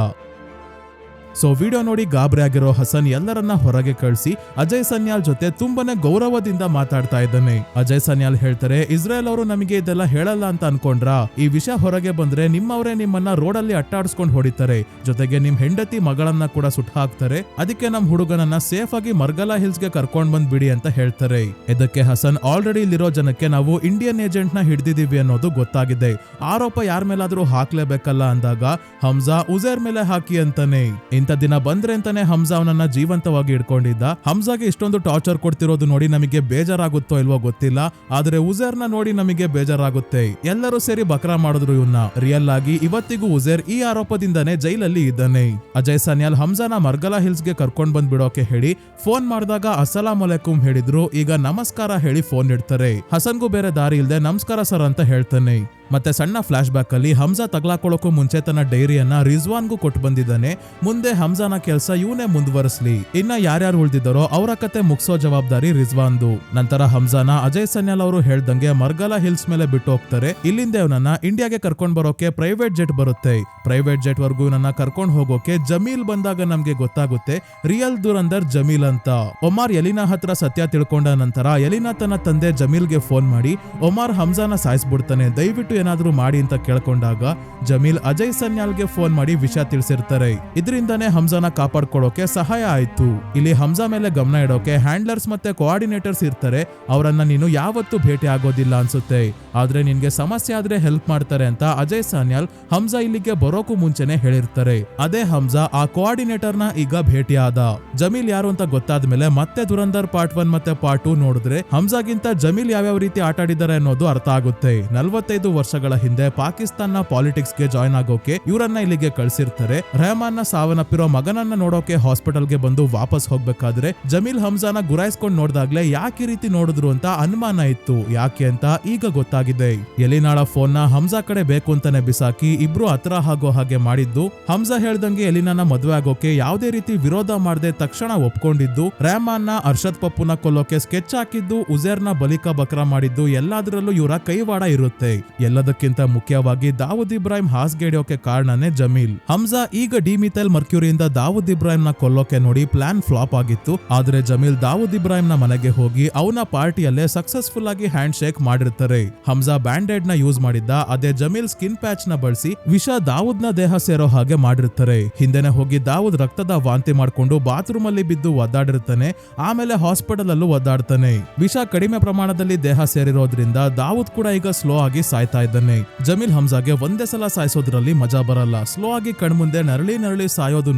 [SPEAKER 1] ಸೊ ವಿಡಿಯೋ ನೋಡಿ ಗಾಬರಿ ಆಗಿರೋ ಹಸನ್ ಎಲ್ಲರನ್ನ ಹೊರಗೆ ಕಳಿಸಿ ಅಜಯ್ ಸನ್ಯಾಲ್ ಜೊತೆ ತುಂಬಾನೇ ಗೌರವದಿಂದ ಮಾತಾಡ್ತಾ ಇದ್ದಾನೆ. ಅಜಯ್ ಸನ್ಯಾಲ್ ಹೇಳ್ತಾರೆ, ಇಸ್ರೇಲ್ ಅವರು ನಮಗೆ ಇದೆಲ್ಲ ಹೇಳಲ್ಲ ಅಂತ ಅನ್ಕೊಂಡ್ರಾ? ಈ ವಿಷಯ ಹೊರಗೆ ಬಂದ್ರೆ ನಿಮ್ಮವರೇ ನಿಮ್ಮನ್ನ ರೋಡಲ್ಲಿ ಅಟ್ಟಾಡಿಸ್ಕೊಂಡು ಹೊಡಿತಾರೆ, ಜೊತೆಗೆ ನಿಮ್ ಹೆಂಡತಿ ಮಗಳನ್ನ ಕೂಡ ಸುಟ್ಟು ಹಾಕ್ತಾರೆ. ಅದಕ್ಕೆ ನಮ್ ಹುಡುಗನನ್ನ ಸೇಫ್ ಆಗಿ ಮರ್ಗಲಾ ಹಿಲ್ಸ್ ಗೆ ಕರ್ಕೊಂಡ್ ಬಂದ್ ಬಿಡಿ ಅಂತ ಹೇಳ್ತಾರೆ. ಇದಕ್ಕೆ ಹಸನ್, ಆಲ್ರೆಡಿ ಇಲ್ಲಿರೋ ಜನಕ್ಕೆ ನಾವು ಇಂಡಿಯನ್ ಏಜೆಂಟ್ ನ ಹಿಡಿದಿದೀವಿ ಅನ್ನೋದು ಗೊತ್ತಾಗಿದೆ, ಆರೋಪ ಯಾರ ಮೇಲಾದ್ರೂ ಹಾಕ್ಲೇಬೇಕಲ್ಲ ಅಂದಾಗ ಹಮ್ಜಾ ಉಜೇರ್ ಮೇಲೆ ಹಾಕಿ ಅಂತಾನೆ. ಇಂಥ ದಿನ ಬಂದ್ರೆ ಅಂತಾನೆ ಹಮ್ಜಾ ಅವನನ್ನ ಜೀವಂತವಾಗಿ ಇಟ್ಕೊಂಡಿದ್ದ. ಹಮ್ಜಾಗೆ ಇಷ್ಟೊಂದು ಟಾರ್ಚರ್ ಕೊಡ್ತಿರೋದು ನೋಡಿ ನಮಗೆ ಬೇಜಾರಾಗುತ್ತೋ ಇಲ್ವೋ ಗೊತ್ತಿಲ್ಲ, ಆದ್ರೆ ಉಜೇರ್ನ ನೋಡಿ ನಮಗೆ ಬೇಜಾರಾಗುತ್ತೆ. ಎಲ್ಲರೂ ಸೇರಿ ಬಕ್ರಾ ಮಾಡಿದ್ರು ಇವನ್ನ. ರಿಯಲ್ ಆಗಿ ಇವತ್ತಿಗೂ ಉಜೇರ್ ಈ ಆರೋಪದಿಂದಾನೇ ಜೈಲಲ್ಲಿ ಇದ್ದಾನೆ. ಅಜಯ್ ಸನ್ಯಾಲ್ ಹಮ್ಜಾನ ಮರ್ಗಲಾ ಹಿಲ್ಸ್ ಗೆ ಕರ್ಕೊಂಡ್ ಬಂದ್ ಬಿಡೋಕೆ ಹೇಳಿ ಫೋನ್ ಮಾಡಿದಾಗ ಅಸ್ಸಲಾಂ ಅಲೈಕುಂ ಹೇಳಿದ್ರು. ಈಗ ನಮಸ್ಕಾರ ಹೇಳಿ ಫೋನ್ ಇಡ್ತಾರೆ. ಹಸನ್ಗೂ ಬೇರೆ ದಾರಿ ಇಲ್ದೆ ನಮಸ್ಕಾರ ಸರ್ ಅಂತ ಹೇಳ್ತಾನೆ. ಮತ್ತೆ ಸಣ್ಣ ಫ್ಲಾಶ್ ಬ್ಯಾಕ್ ಅಲ್ಲಿ ಹಮ್ಜಾ ತಗ್ಲಾಕೊಳ್ಳೋಕು ಮುಂಚೆ ತನ್ನ ಡೈರಿಯನ್ನ ರಿಜ್ವಾನ್ಗೂ ಕೊಟ್ಟು ಬಂದಿದ್ದಾನೆ. ಮುಂದೆ ಹಮ್ಜಾನ ಕೆಲಸ ಇವನೇ ಮುಂದುವರಿಸ್ಲಿ, ಇನ್ನ ಯಾರ್ಯಾರು ಉಳಿದಿದ್ದಾರೋ ಅವರ ಕತೆ ಮುಗಿಸೋ ಜವಾಬ್ದಾರಿ ರಿಜ್ವಾನ್ದು. ನಂತರ ಹಮ್ಜಾನ ಅಜಯ್ ಸನ್ಯಾಲ್ ಅವರು ಹೇಳ್ದಂಗೆ ಮರ್ಗಲಾ ಹಿಲ್ಸ್ ಮೇಲೆ ಬಿಟ್ಟು ಹೋಗ್ತಾರೆ. ಇಲ್ಲಿಂದ ಇವನನ್ನ ಇಂಡಿಯಾಗೆ ಕರ್ಕೊಂಡ್ ಬರೋಕೆ ಪ್ರೈವೇಟ್ ಜೆಟ್ ಬರುತ್ತೆ. ಪ್ರೈವೇಟ್ ಜೆಟ್ ವರ್ಗೂ ಇವನನ್ನ ಕರ್ಕೊಂಡ್ ಹೋಗೋಕೆ ಜಮೀಲ್ ಬಂದಾಗ ನಮ್ಗೆ ಗೊತ್ತಾಗುತ್ತೆ ರಿಯಲ್ ದುರಂದರ್ ಜಮೀಲ್ ಅಂತ. ಒಮಾರ್ ಎಲಿನಾ ಹತ್ರ ಸತ್ಯ ತಿಳ್ಕೊಂಡ ನಂತರ ಎಲಿನಾ ತನ್ನ ತಂದೆ ಜಮೀಲ್ಗೆ ಫೋನ್ ಮಾಡಿ ಒಮಾರ್ ಹಮ್ಜಾನ ಸಾಯಿಸ್ಬಿಡ್ತಾನೆ, ದಯವಿಟ್ಟು ಏನಾದ್ರೂ ಮಾಡಿ ಅಂತ ಕೇಳ್ಕೊಂಡಾಗ ಜಮೀಲ್ ಅಜಯ್ ಸನ್ಯಾಲ್ಗೆ ಫೋನ್ ಮಾಡಿ ವಿಷಯ ತಿಳಿಸಿರ್ತಾರೆ. ಇದರಿಂದಾನೇ ಹಮ್ಜಾನ ಕಾಪಾಡ್ಕೊಳ್ಳೋಕೆ ಸಹಾಯ ಆಯ್ತು. ಇಲ್ಲಿ ಹಮ್ಜಾ ಮೇಲೆ ಗಮನ ಇಡೋಕೆ ಹ್ಯಾಂಡ್ಲರ್ಸ್ ಮತ್ತೆ ಕೋಆರ್ಡಿನೇಟರ್ಸ್ ಇರ್ತಾರೆ. ಅವರನ್ನ ನೀನು ಯಾವತ್ತೂ ಭೇಟಿ ಆಗೋದಿಲ್ಲ ಅನ್ಸುತ್ತೆ, ಆದ್ರೆ ನಿನ್ಗೆ ಸಮಸ್ಯೆ ಆದ್ರೆ ಹೆಲ್ಪ್ ಮಾಡ್ತಾರೆ ಅಂತ ಅಜಯ್ ಸನ್ಯಾಲ್ ಹಮ್ಜಾ ಇಲ್ಲಿಗೆ ಬರೋಕು ಮುಂಚೆನೆ ಹೇಳಿರ್ತಾರೆ. ಅದೇ ಹಮ್ಜಾ ಆ ಕೋಆರ್ಡಿನೇಟರ್ ನ ಈಗ ಭೇಟಿಯಾದ. ಜಮೀಲ್ ಯಾರು ಅಂತ ಗೊತ್ತಾದ್ಮೇಲೆ ಮತ್ತೆ ದುರಂಧರ್ ಪಾರ್ಟ್ 1 ಮತ್ತೆ ಪಾರ್ಟ್ 2 ನೋಡಿದ್ರೆ ಹಮ್ಜಾಗಿಂತ ಜಮೀಲ್ ಯಾವ್ಯಾವ ರೀತಿ ಆಟ ಆಡಿದ್ದಾರೆ ಅನ್ನೋದು ಅರ್ಥ ಆಗುತ್ತೆ. 45 ವರ್ಷಗಳ ಹಿಂದೆ ಪಾಕಿಸ್ತಾನ ಪಾಲಿಟಿಕ್ಸ್ ಗೆ ಜಾಯ್ನ್ ಆಗೋಕೆ ಇವರನ್ನ ಇಲ್ಲಿಗೆ ಕಳ್ಸಿರ್ತಾರೆ. ರೆಹಮಾನ್ ನ ಸಾವನ್ನಪ್ಪಿರೋ ಮಗನನ್ನ ನೋಡೋಕೆ ಹಾಸ್ಪಿಟಲ್ ಗೆ ಬಂದು ವಾಪಸ್ ಹೋಗ್ಬೇಕಾದ್ರೆ ಜಮೀಲ್ ಹಮ್ಜಾನ ಗುರಾಯಿಸ್ಕೊಂಡ್ ನೋಡ್ದಾಗ್ಲೇ ಯಾಕೆ ರೀತಿ ನೋಡಿದ್ರು ಅಂತ ಅನುಮಾನ ಇತ್ತು. ಯಾಕೆ ಅಂತ ಈಗ ಗೊತ್ತಾಗಿದೆ. ಎಲಿನಾಳ ಫೋನ್ ನ ಹಮ್ಜಾ ಕಡೆ ಬೇಕು ಅಂತಾನೆ ಬಿಸಾಕಿ ಇಬ್ರು ಹತ್ರ ಆಗೋ ಹಾಗೆ ಮಾಡಿದ್ದು. ಹಮ್ಜಾ ಹೇಳ್ದಂಗೆ ಎಲಿನಾನ ಮದುವೆ ಆಗೋಕೆ ಯಾವುದೇ ರೀತಿ ವಿರೋಧ ಮಾಡದೆ ತಕ್ಷಣ ಒಪ್ಕೊಂಡಿದ್ದು. ರೆಹಮಾನ್ ನ ಅರ್ಷದ್ ಪಪ್ಪುನ ಕೊಲ್ಲೋಕೆ ಸ್ಕೆಚ್ ಹಾಕಿದ್ದು, ಉಜೇರ್ನ ಬಲಿಕಾ ಬಕ್ರಾ ಮಾಡಿದ್ದು, ಎಲ್ಲದರಲ್ಲೂ ಇವರ ಕೈವಾಡ ಇರುತ್ತೆ. ಎಲ್ಲದಕ್ಕಿಂತ ಮುಖ್ಯವಾಗಿ ದಾವೂದ್ ಇಬ್ರಾಹಿಂ ಹಾಸ್ಗೆ ಹಿಡಿಯೋಕೆ ಕಾರಣನೇ ಜಮೀಲ್. ಹಮ್ಜಾ ಈಗ ಡಿಮಿಥೈಲ್ ಮರ್ಕ್ಯೂರಿಯಿಂದ ದಾವೂದ್ ಇಬ್ರಾಹಿಂ ನ ಕೊಲ್ಲೋಕೆ ನೋಡಿ ಪ್ಲಾನ್ ಫ್ಲಾಪ್ ಆಗಿತ್ತು. ಆದ್ರೆ ಜಮೀಲ್ ದಾವೂದ್ ಇಬ್ರಾಹಿಂ ನ ಮನೆಗೆ ಹೋಗಿ ಅವನ ಪಾರ್ಟಿಯಲ್ಲೇ ಸಕ್ಸಸ್ಫುಲ್ ಆಗಿ ಹ್ಯಾಂಡ್ ಶೇಕ್ ಮಾಡಿರ್ತಾರೆ. ಹಮ್ಜಾ ಬ್ಯಾಂಡೇಡ್ ನ ಯೂಸ್ ಮಾಡಿದ್ದ. ಅದೇ ಜಮೀಲ್ ಸ್ಕಿನ್ ಪ್ಯಾಚ್ ನ ಬಳಸಿ ವಿಷ ದಾವೂದ್ ನ ದೇಹ ಸೇರೋ ಹಾಗೆ ಮಾಡಿರ್ತಾರೆ. ಹಿಂದೆನೆ ಹೋಗಿ ದಾವೂದ್ ರಕ್ತದ ವಾಂತಿ ಮಾಡ್ಕೊಂಡು ಬಾತ್ರೂಮ್ ಅಲ್ಲಿ ಬಿದ್ದು ಒದ್ದಾಡಿರ್ತಾನೆ. ಆಮೇಲೆ ಹಾಸ್ಪಿಟಲ್ ಅಲ್ಲೂ ಒದ್ದಾಡ್ತಾನೆ. ವಿಷ ಕಡಿಮೆ ಪ್ರಮಾಣದಲ್ಲಿ ದೇಹ ಸೇರಿರೋದ್ರಿಂದ ದಾವೂದ್ ಕೂಡ ಈಗ ಸ್ಲೋ ಆಗಿ ಸಾಯ್ತಾ ಇದ್ದಾನೆ. ಜಮೀಲ್ ಹಮ್ಜಾಗೆ ಒಂದೇ ಸಲ ಸಾಯಿಸೋದ್ರಲ್ಲಿ ಮಜಾ ಬರಲ್ಲ. ಸ್ಲೋ ಆಗಿ ಕಣ್ಮುಂದೆ ನರಳಿ ಸಾಯೋದು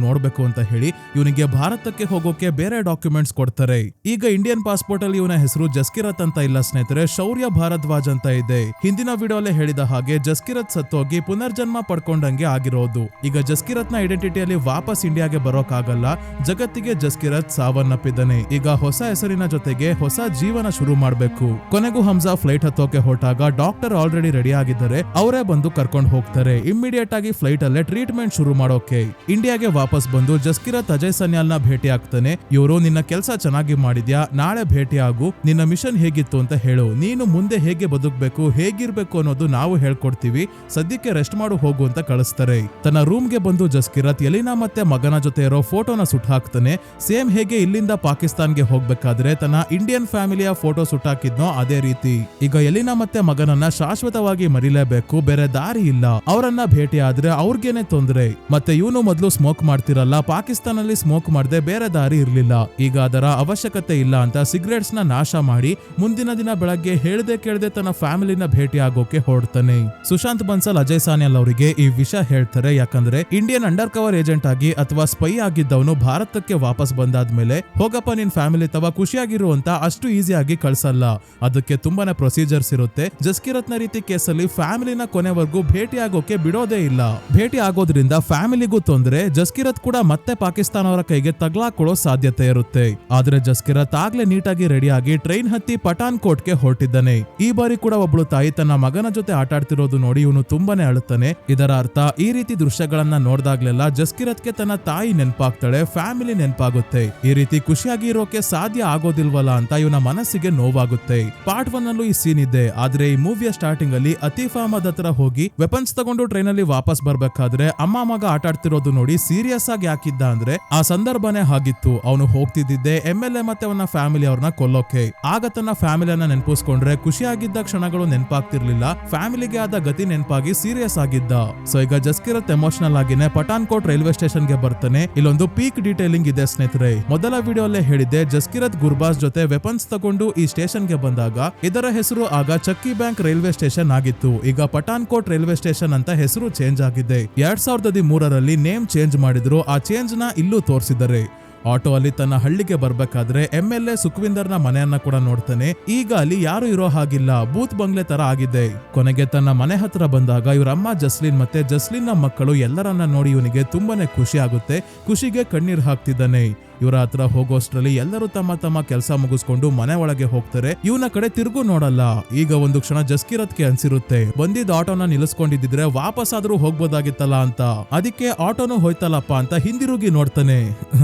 [SPEAKER 1] ನೋಡ್ಬೇಕು ಅಂತ ಹೇಳಿ ಇವನಿಗೆ ಭಾರತಕ್ಕೆ ಹೋಗೋಕೆ ಬೇರೆ ಡಾಕ್ಯುಮೆಂಟ್ಸ್ ಕೊಡ್ತಾರೆ. ಈಗ ಇಂಡಿಯನ್ ಪಾಸ್ಪೋರ್ಟ್ ಅಲ್ಲಿ ಇವನ ಹೆಸರು ಜಸ್ಕಿರತ್ ಅಂತ ಇಲ್ಲ ಸ್ನೇಹಿತರೆ, ಶೌರ್ಯ ಭಾರದ್ವಾಜ್ ಅಂತ ಇದೆ. ಹಿಂದಿನ ವಿಡಿಯೋಲೆ ಹೇಳಿದ ಹಾಗೆ ಜಸ್ಕಿರತ್ ಸತ್ತೋಗಿ ಪುನರ್ಜನ್ಮ ಪಡ್ಕೊಂಡಂಗೆ ಆಗಿರೋದು. ಈಗ ಜಸ್ಕಿರತ್ ನ ಐಡೆಂಟಿಟಿಯಲ್ಲಿ ವಾಪಸ್ ಇಂಡಿಯಾಗೆ ಬರೋಕಾಗಲ್ಲ. ಜಗತ್ತಿಗೆ ಜಸ್ಕಿರತ್ ಸಾವನ್ನಪ್ಪಿದ್ದಾನೆ. ಈಗ ಹೊಸ ಹೆಸರಿನ ಜೊತೆಗೆ ಹೊಸ ಜೀವನ ಶುರು ಮಾಡ್ಬೇಕು. ಕೊನೆಗೂ ಹಮ್ಜಾ ಫ್ಲೈಟ್ ಹತ್ತೋಕೆ ಹೊರಟಾಗ ಡಾಕ್ಟರ್ ಆಲ್ರೆಡಿ ರೆಡಿ ಆಗಿದ್ದಾರೆ. ಅವರೇ ಬಂದು ಕರ್ಕೊಂಡು ಹೋಗ್ತಾರೆ. ಇಮ್ಮಿಡಿಯೇಟ್ ಆಗಿ ಫ್ಲೈಟ್ ಅಲ್ಲೇ ಟ್ರೀಟ್ಮೆಂಟ್ ಶುರು ಮಾಡೋಕೆ. ಇಂಡಿಯಾಗೆ ವಾಪಸ್ ಬಂದು ಜಸ್ಕಿರತ್ ಅಜಯ್ ಸನ್ಯಾಲ್ ನ ಭೇಟಿ ಆಗ್ತಾನೆ. ಇವರು ನಿನ್ನ ಕೆಲಸ ಚೆನ್ನಾಗಿ ಮಾಡಿದ್ಯಾ, ನಾಳೆ ಭೇಟಿ ಆಗು, ನಿನ್ನ ಮಿಷನ್ ಹೇಗಿತ್ತು ಅಂತ ಹೇಳು, ನೀನು ಮುಂದೆ ಹೇಗೆ ಬದುಕಬೇಕು ಹೇಗಿರ್ಬೇಕು ಅನ್ನೋದು ನಾವು ಹೇಳ್ಕೊಡ್ತೀವಿ, ಸದ್ಯಕ್ಕೆ ರೆಸ್ಟ್ ಮಾಡು ಹೋಗು ಅಂತ ಕಳಿಸ್ತಾರೆ. ತನ್ನ ರೂಮ್ಗೆ ಬಂದು ಜಸ್ಕಿರತ್ ಎಲಿನಾ ಮತ್ತೆ ಮಗನ ಜೊತೆ ಇರೋ ಫೋಟೋನ ಸುಟ್ ಹಾಕ್ತಾನೆ. ಸೇಮ್ ಹೇಗೆ ಇಲ್ಲಿಂದ ಪಾಕಿಸ್ತಾನ್ಗೆ ಹೋಗ್ಬೇಕಾದ್ರೆ ತನ್ನ ಇಂಡಿಯನ್ ಫ್ಯಾಮಿಲಿಯ ಫೋಟೋ ಸುಟ್ಟಾಕಿದ್ನೋ ಅದೇ ರೀತಿ. ಈಗ ಎಲಿನಾ ಮತ್ತೆ ಮಗನನ್ನ ಶಾಶ್ವತವಾಗಿ ಮರಿಲೇಬೇಕು, ಬೇರೆ ದಾರಿ ಇಲ್ಲ. ಅವರನ್ನ ಭೇಟಿ ಆದ್ರೆ ಅವ್ರಿಗೇನೆ ತೊಂದ್ರೆ. ಮತ್ತೆ ಇವನು ಮೊದಲು ಸ್ಮೋಕ್ ಮಾಡ್ತಿರಲ್ಲ, ಪಾಕಿಸ್ತಾನಲ್ಲಿ ಸ್ಮೋಕ್ ಮಾಡದೆ ಬೇರೆ ದಾರಿ ಇರ್ಲಿಲ್ಲ. ಈಗ ಅದರ ಅವಶ್ಯಕತೆ ಇಲ್ಲ ಅಂತ ಸಿಗರೇಟ್ಸ್ ನ ನಾಶ ಮಾಡಿ ಮುಂದಿನ ದಿನ ಬೆಳಗ್ಗೆ ಹೇಳ್ದೆ ಕೇಳದೆ ತನ್ನ ಫ್ಯಾಮಿಲಿನ ಭೇಟಿ ಆಗೋಕೆ ಹೊರಡ್ತಾನೆ. ಸುಶಾಂತ್ ಬನ್ಸಲ್ ಅಜಯ್ ಸಾನ್ಯಾಲ್ ಅವರಿಗೆ ಈ ವಿಷಯ ಹೇಳ್ತಾರೆ. ಯಾಕಂದ್ರೆ ಇಂಡಿಯನ್ ಅಂಡರ್ ಕವರ್ ಏಜೆಂಟ್ ಆಗಿ ಅಥವಾ ಸ್ಪೈ ಆಗಿದ್ದವನು ಭಾರತಕ್ಕೆ ವಾಪಸ್ ಬಂದಾದ್ಮೇಲೆ ಹೋಗಪ್ಪ ನಿನ್ ಫ್ಯಾಮಿಲಿ ತವ ಖುಷಿಯಾಗಿರು ಅಂತ ಅಷ್ಟು ಈಸಿಯಾಗಿ ಕಳ್ಸಲ್ಲ. ಅದಕ್ಕೆ ತುಂಬಾನೇ ಪ್ರೊಸೀಜರ್ಸ್ ಇರುತ್ತೆ. ಜಸ್ಕಿರತ್ ನ ರೀತಿ ಕೇಸಲ್ಲಿ ಫ್ಯಾಮಿಲಿನ ಕೊನೆವರೆಗೂ ಭೇಟಿ ಆಗೋಕೆ ಬಿಡೋದೇ ಇಲ್ಲ. ಭೇಟಿ ಆಗೋದ್ರಿಂದ ಫ್ಯಾಮಿಲಿಗೂ ತೊಂದ್ರೆ, ಜಸ್ಕಿರತ್ ಕೂಡ ಮತ್ತೆ ಪಾಕಿಸ್ತಾನ ಅವರ ಕೈಗೆ ತಗ್ಲಾಕೊಳ್ಳೋ ಸಾಧ್ಯತೆ ಇರುತ್ತೆ. ಆದ್ರೆ ಜಸ್ಕಿರತ್ ಆಗ್ಲೇ ನೀಟಾಗಿ ರೆಡಿ ಆಗಿ ಟ್ರೈನ್ ಹತ್ತಿ ಪಠಾನ್ ಕೋಟ್ಗೆ ಹೊರಟಿದ್ದಾನೆ. ಈ ಬಾರಿ ಕೂಡ ಒಬ್ಳು ತಾಯಿ ತನ್ನ ಮಗನ ಜೊತೆ ಆಟ ಆಡ್ತಿರೋದು ನೋಡಿ ಇವನು ತುಂಬಾನೇ ಅಳುತ್ತಾನೆ. ಇದರ ಅರ್ಥ ಈ ರೀತಿ ದೃಶ್ಯಗಳನ್ನ ನೋಡಿದಾಗ್ಲೆಲ್ಲ ಜಸ್ಕಿರತ್ಗೆ ತನ್ನ ತಾಯಿ ನೆನಪಾಗ್ತಾಳೆ, ಫ್ಯಾಮಿಲಿ ನೆನಪಾಗುತ್ತೆ. ಈ ರೀತಿ ಖುಷಿಯಾಗಿ ಇರೋಕೆ ಸಾಧ್ಯ ಆಗೋದಿಲ್ವಲ್ಲ ಅಂತ ಇವನ ಮನಸ್ಸಿಗೆ ನೋವಾಗುತ್ತೆ. ಪಾರ್ಟ್ 1 ಅಲ್ಲೂ ಈ ಸೀನ್ ಇದೆ. ಆದ್ರೆ ಈ ಮೂವಿಯ ಸ್ಟಾರ್ಟಿಂಗ್ ಅಲ್ಲಿ ಅತೀಫ್ ಅಹಮದ್ ಹತ್ರ ಹೋಗಿ ವೆಪನ್ಸ್ ತಗೊಂಡು ಟ್ರೈನ್ ಅಲ್ಲಿ ವಾಪಸ್ ಬರ್ಬೇಕಾದ್ರೆ ಅಮ್ಮ ಮಗ ಆಟ ಆಡ್ತಿರೋದು ನೋಡಿ ಸೀರಿಯಸ್ ಆಗಿ ಯಾಕಿದ್ದ ಅಂದ್ರೆ ಆ ಸಂದರ್ಭನೇ ಹಾಗಿತ್ತು. ಅವನು ಹೋಗ್ತಿದ್ದೆ MLA ಮತ್ತೆ ಅವನ ಫ್ಯಾಮಿಲಿ ಅವ್ರನ್ನ ಕೊಲ್ಲೋಕೆ. ಆಗ ತನ್ನ ಫ್ಯಾಮಿಲಿಯನ್ನ ನೆನಪಿಸ್ಕೊಂಡ್ರೆ ಖುಷಿಯಾಗಿದ್ದ ಕ್ಷಣಗಳು ನೆನಪಾಗ್ತಿರ್ಲಿಲ್ಲ. ಫ್ಯಾಮಿಲಿಗೆ ಆದ ಗತಿ ನೆನಪಾಗಿ ಸೀರಿಯಸ್ ಆಗಿದ್ದ. ಸೊ ಈಗ ಜಸ್ಕಿರತ್ ಎಮೋಷನಲ್ ಆಗಿನೇ ಪಠಾನ್ ಕೋಟ್ ರೈಲ್ವೆ ಸ್ಟೇಷನ್ ಗೆ ಬರ್ತಾನೆ. ಇಲ್ಲೊಂದು ಪೀಕ್ ಡೀಟೇಲಿಂಗ್ ಇದೆ ಸ್ನೇಹಿತರೆ. ಮೊದಲ ವಿಡಿಯೋಲ್ಲೇ ಹೇಳಿದ್ದೆ ಜಸ್ಕಿರತ್ ಗುರ್ಬಾಸ್ ಜೊತೆ ವೆಪನ್ಸ್ ತಗೊಂಡು ಈ ಸ್ಟೇಷನ್ ಗೆ ಬಂದಾಗ ಇದರ ಹೆಸರು ಆಗ ಚಕ್ಕಿ ಬ್ಯಾಂಕ್ ರೈಲ್ವೆ ಸ್ಟೇಷನ್ ಆಗಿತ್ತು. ಈಗ ಪಠಾನ್ ಕೋಟ್ ರೈಲ್ವೆ ಸ್ಟೇಷನ್ ಅಂತ ಹೆಸರು ಚೇಂಜ್ ಆಗಿದೆ. 2013ರಲ್ಲಿ ನೇಮ್ ಚೇಂಜ್ ಮಾಡಿದ್ರು. ಆ ಚೇಂಜ್ ನ ಇಲ್ಲೂ ತೋರಿಸಿದ್ದಾರೆ. ಆಟೋ ಅಲ್ಲಿ ತನ್ನ ಹಳ್ಳಿಗೆ ಬರ್ಬೇಕಾದ್ರೆ MLA ಸುಖವಿಂದರ್ ನ ಮನೆಯನ್ನ ಕೂಡ ನೋಡ್ತಾನೆ. ಈಗ ಅಲ್ಲಿ ಯಾರು ಇರೋ ಹಾಗಿಲ್ಲ, ಬೂತ್ ಬಂಗ್ಲೆ ತರ ಆಗಿದೆ. ಕೊನೆಗೆ ತನ್ನ ಮನೆ ಹತ್ರ ಬಂದಾಗ ಇವ್ರ ಅಮ್ಮ ಜಸ್ಲಿನ್ ಮತ್ತೆ ಜಸ್ಲಿನ್ ನ ಮಕ್ಕಳು ಎಲ್ಲರನ್ನ ನೋಡಿ ಇವನಿಗೆ ತುಂಬಾನೇ ಖುಷಿ ಆಗುತ್ತೆ. ಖುಷಿಗೆ ಕಣ್ಣೀರ್ ಹಾಕ್ತಿದ್ದಾನೆ. ಇವರ ಹತ್ರ ಹೋಗೋಷ್ಟ್ರಲ್ಲಿ ಎಲ್ಲರೂ ತಮ್ಮ ತಮ್ಮ ಕೆಲಸ ಮುಗಿಸ್ಕೊಂಡು ಮನೆ ಒಳಗೆ ಹೋಗ್ತಾರೆ. ಇವನ ಕಡೆ ತಿರುಗು ನೋಡಲ್ಲ. ಈಗ ಒಂದು ಕ್ಷಣ ಜಸ್ಕಿರತ್ಗೆ ಅನ್ಸಿರುತ್ತೆ, ಬಂದಿದ್ದ ಆಟೋನ ನಿಲ್ಲಿಸ್ಕೊಂಡಿದ್ರೆ ವಾಪಸ್ ಆದ್ರೂ ಹೋಗ್ಬೋದಾಗಿತ್ತಲ್ಲ ಅಂತ. ಅದಕ್ಕೆ ಆಟೋನು ಹೋಯ್ತಲ್ಲಪ್ಪ ಅಂತ ಹಿಂದಿರುಗಿ ನೋಡ್ತಾನೆ.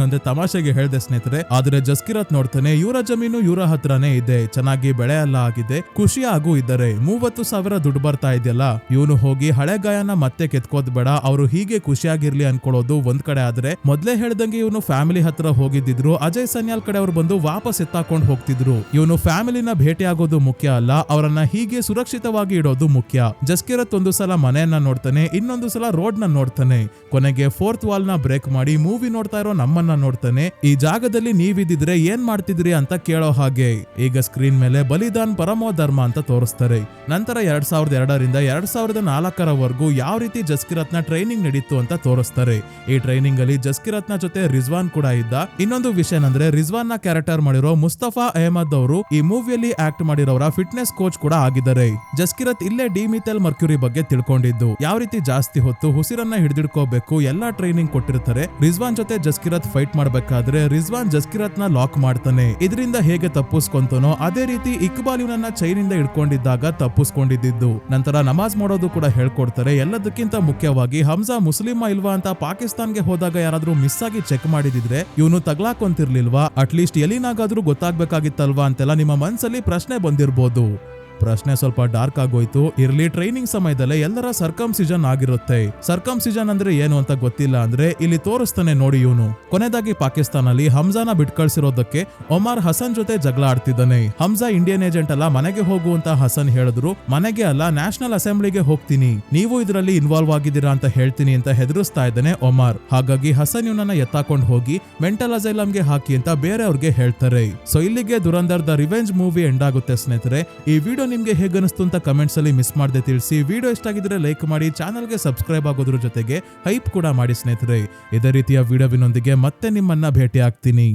[SPEAKER 1] ಅಂದ್ರೆ ತಮಾಷೆಗೆ ಹೇಳ್ದೆ ಸ್ನೇಹಿತರೆ. ಆದ್ರೆ ಜಸ್ಕಿರತ್ ನೋಡ್ತಾನೆ ಇವರ ಜಮೀನು ಇವರ ಹತ್ರನೇ ಇದೆ, ಚೆನ್ನಾಗಿ ಬೆಳೆ ಎಲ್ಲ ಆಗಿದೆ, ಖುಷಿಯಾಗೂ ಇದ್ದಾರೆ, 30,000 ದುಡ್ಡು ಬರ್ತಾ ಇದೆಯಲ್ಲ. ಇವನು ಹೋಗಿ ಹಳೆ ಗಾಯನ ಮತ್ತೆ ಕೆತ್ಕೋದ್ ಬೇಡ, ಅವರು ಹೀಗೆ ಖುಷಿಯಾಗಿರ್ಲಿ ಅನ್ಕೊಳ್ಳೋದು ಒಂದ್ ಕಡೆ. ಆದ್ರೆ ಮೊದ್ಲೇ ಹೇಳ್ದಂಗೆ ಇವನು ಫ್ಯಾಮಿಲಿ ಹತ್ರ ಹೋಗಿದ್ದಿದ್ರು ಅಜಯ್ ಸನ್ಯಾಲ್ ಕಡೆ ಅವ್ರು ಬಂದು ವಾಪಸ್ ಎತ್ತಾಕೊಂಡು ಹೋಗ್ತಿದ್ರು. ಇವನು ಫ್ಯಾಮಿಲಿನ ಭೇಟಿ ಆಗೋದು ಮುಖ್ಯ ಅಲ್ಲ, ಅವರನ್ನ ಹೀಗೆ ಸುರಕ್ಷಿತವಾಗಿ ಇಡೋದು ಮುಖ್ಯ. ಜಸ್ಕಿರತ್ ಒಂದು ಸಲ ಮನೆಯನ್ನ ನೋಡ್ತಾನೆ, ಇನ್ನೊಂದು ಸಲ ರೋಡ್ ನ ನೋಡ್ತಾನೆ, ಕೊನೆಗೆ ಫೋರ್ತ್ ವಾಲ್ ನ ಬ್ರೇಕ್ ಮಾಡಿ ಮೂವಿ ನೋಡ್ತಾ ಇರೋ ನಮ್ಮನ್ನ ನೋಡ್ತಾನೆ. ಈ ಜಾಗದಲ್ಲಿ ನೀವಿದ್ದಿದ್ರೆ ಏನ್ ಮಾಡ್ತಿದ್ರಿ ಅಂತ ಕೇಳೋ ಹಾಗೆ. ಈಗ ಸ್ಕ್ರೀನ್ ಮೇಲೆ ಬಲಿದಾನ್ ಪರಮೋ ಧರ್ಮ ಅಂತ ತೋರಿಸ್ತಾರೆ. ನಂತರ 2002ರಿಂದ 2004ರವರೆಗೂ ಯಾವ ರೀತಿ ಜಸ್ಕಿರತ್ ನ ಟ್ರೈನಿಂಗ್ ನಡೀತು ಅಂತ ತೋರಿಸ್ತಾರೆ. ಈ ಟ್ರೈನಿಂಗ್ ಅಲ್ಲಿ ಜಸ್ಕಿರತ್ ನ ಜೊತೆ ರಿಜ್ವಾನ್ ಕೂಡ ಇದ್ದ. ಇನ್ನೊಂದು ವಿಷಯ ಅಂದ್ರೆ ರಿಜ್ವಾನ್ ನ ಕ್ಯಾರೆಕ್ಟರ್ ಮಾಡಿರೋ ಮುಸ್ತಫಾ ಅಹಮದ್ ಅವರು ಈ ಮೂವಿಯಲ್ಲಿ ಆಕ್ಟ್ ಮಾಡಿರೋರ ಫಿಟ್ನೆಸ್ ಕೋಚ್ ಕೂಡ ಆಗಿದ್ದಾರೆ. ಜಸ್ಕಿರತ್ ಇಲ್ಲೇ ಡಿಮಿಥೈಲ್ ಮರ್ಕ್ಯೂರಿ ಬಗ್ಗೆ ತಿಳ್ಕೊಂಡಿದ್ದು, ಯಾವ ರೀತಿ ಜಾಸ್ತಿ ಹೊತ್ತು ಉಸಿರನ್ನ ಹಿಡಿದಿಡ್ಕೋಬೇಕು ಎಲ್ಲಾ ಟ್ರೈನಿಂಗ್ ಕೊಟ್ಟಿರ್ತಾರೆ. ರಿಜ್ವಾನ್ ಜೊತೆ ಜಸ್ಕಿರತ್ ಫೈಟ್ ಮಾಡ್ಬೇಕಾದ್ರೆ ರಿಜ್ವಾನ್ ಜಸ್ಕಿರತ್ ನ ಲಾಕ್ ಮಾಡ್ತಾನೆ. ಇದರಿಂದ ಹೇಗೆ ತಪ್ಪಿಸ್ಕೊಂತಾನೋ ಅದೇ ರೀತಿ ಇಕ್ಬಾಲ್ ಇವನನ್ನ ಚೈನಿಂದ ಹಿಡ್ಕೊಂಡಿದ್ದಾಗ ತಪ್ಪಿಸ್ಕೊಂಡಿದ್ದು. ನಂತರ ನಮಾಜ್ ಮಾಡೋದು ಕೂಡ ಹೇಳ್ಕೊಡ್ತಾರೆ. ಎಲ್ಲದಕ್ಕಿಂತ ಮುಖ್ಯವಾಗಿ ಹಮ್ಜಾ ಮುಸ್ಲಿಮ ಇಲ್ವಾ ಅಂತ ಪಾಕಿಸ್ತಾನ್ಗೆ ಹೋದಾಗ ಯಾರಾದ್ರೂ ಮಿಸ್ ಆಗಿ ಚೆಕ್ ಮಾಡಿದಿದ್ರೆ ಇವನು ತಗ್ಲಾಕೊಂತಿರ್ಲಿಲ್ವಾ, ಅಟ್ಲೀಸ್ಟ್ ಎಲ್ಲಿನಾಗಾದ್ರೂ ಗೊತ್ತಾಗ್ಬೇಕಾಗಿತ್ತಲ್ವಾ ಅಂತೆಲ್ಲ ನಿಮ್ಮ ಮನ್ಸಲ್ಲಿ ಪ್ರಶ್ನೆ ಬಂದಿರ್ಬೋದು. ಪ್ರಶ್ನೆ ಸ್ವಲ್ಪ ಡಾರ್ಕ್ ಆಗೋಯ್ತು. ಇರ್ಲಿ, ಟ್ರೈನಿಂಗ್ ಸಮಯದಲ್ಲೇ ಎಲ್ಲರ ಸರ್ಕಮ್ಸಿಜನ್ ಆಗಿರುತ್ತೆ. ಸರ್ಕಮ್ಸಿಜನ್ ಅಂದ್ರೆ ಏನು ಅಂತ ಗೊತ್ತಿಲ್ಲ ಅಂದ್ರೆ ಇಲ್ಲಿ ತೋರಿಸ್ತಾನೆ ನೋಡಿ. ಇವನು ಕೊನೆದಾಗಿ ಪಾಕಿಸ್ತಾನಲ್ಲಿ ಹಮ್ಜಾನ ಬಿಟ್ಕಳ್ಸಿರೋದಕ್ಕೆ ಒಮಾರ್ ಹಸನ್ ಜೊತೆ ಜಗಳ ಆಡ್ತಿದ್ದಾನೆ. ಹಮ್ಜಾ ಇಂಡಿಯನ್ ಏಜೆಂಟ್ ಅಲ್ಲ, ಮನೆಗೆ ಹೋಗು ಅಂತ ಹಸನ್ ಹೇಳಿದ್ರು. ಮನೆಗೆ ಅಲ್ಲ, ನ್ಯಾಷನಲ್ ಅಸೆಂಬ್ಲಿಗೆ ಹೋಗ್ತೀನಿ, ನೀವು ಇದರಲ್ಲಿ ಇನ್ವಾಲ್ವ್ ಆಗಿದ್ದೀರಾ ಅಂತ ಹೇಳ್ತೀನಿ ಅಂತ ಹೆದರಿಸ್ತಾ ಇದ್ದಾನೆ ಒಮಾರ್. ಹಾಗಾಗಿ ಹಸನ್ ಇವನನ್ನ ಎತ್ತಾಕೊಂಡು ಹೋಗಿ ಮೆಂಟಲ್ ಅಸೈಲಂಗೆ ಹಾಕಿ ಅಂತ ಬೇರೆಯವ್ರಿಗೆ ಹೇಳ್ತಾರೆ. ಸೊ ಇಲ್ಲಿಗೆ ದುರಂದರ್ ದ ರಿವೆಂಜ್ ಮೂವಿ ಎಂಡ್ ಆಗುತ್ತೆ ಸ್ನೇಹಿತರೆ. ಈ ವಿಡಿಯೋ ನಿಮ್ಗೆ ಹೇಗನಿಸ್ತು ಅಂತ ಕಮೆಂಟ್ಸ್ ಅಲ್ಲಿ ಮಿಸ್ ಮಾಡದೆ ತಿಳಿಸಿ. ವಿಡಿಯೋ ಇಷ್ಟ ಆಗಿದ್ರೆ ಲೈಕ್ ಮಾಡಿ, ಚಾನಲ್ಗೆ ಸಬ್ಸ್ಕ್ರೈಬ್ ಆಗೋದ್ರ ಜೊತೆಗೆ ಹೈಪ್ ಕೂಡ ಮಾಡಿ ಸ್ನೇಹಿತರೆ. ಇದೇ ರೀತಿಯ ವಿಡಿಯೋವಿನೊಂದಿಗೆ ಮತ್ತೆ ನಿಮ್ಮನ್ನ ಭೇಟಿ ಆಗ್ತೀನಿ.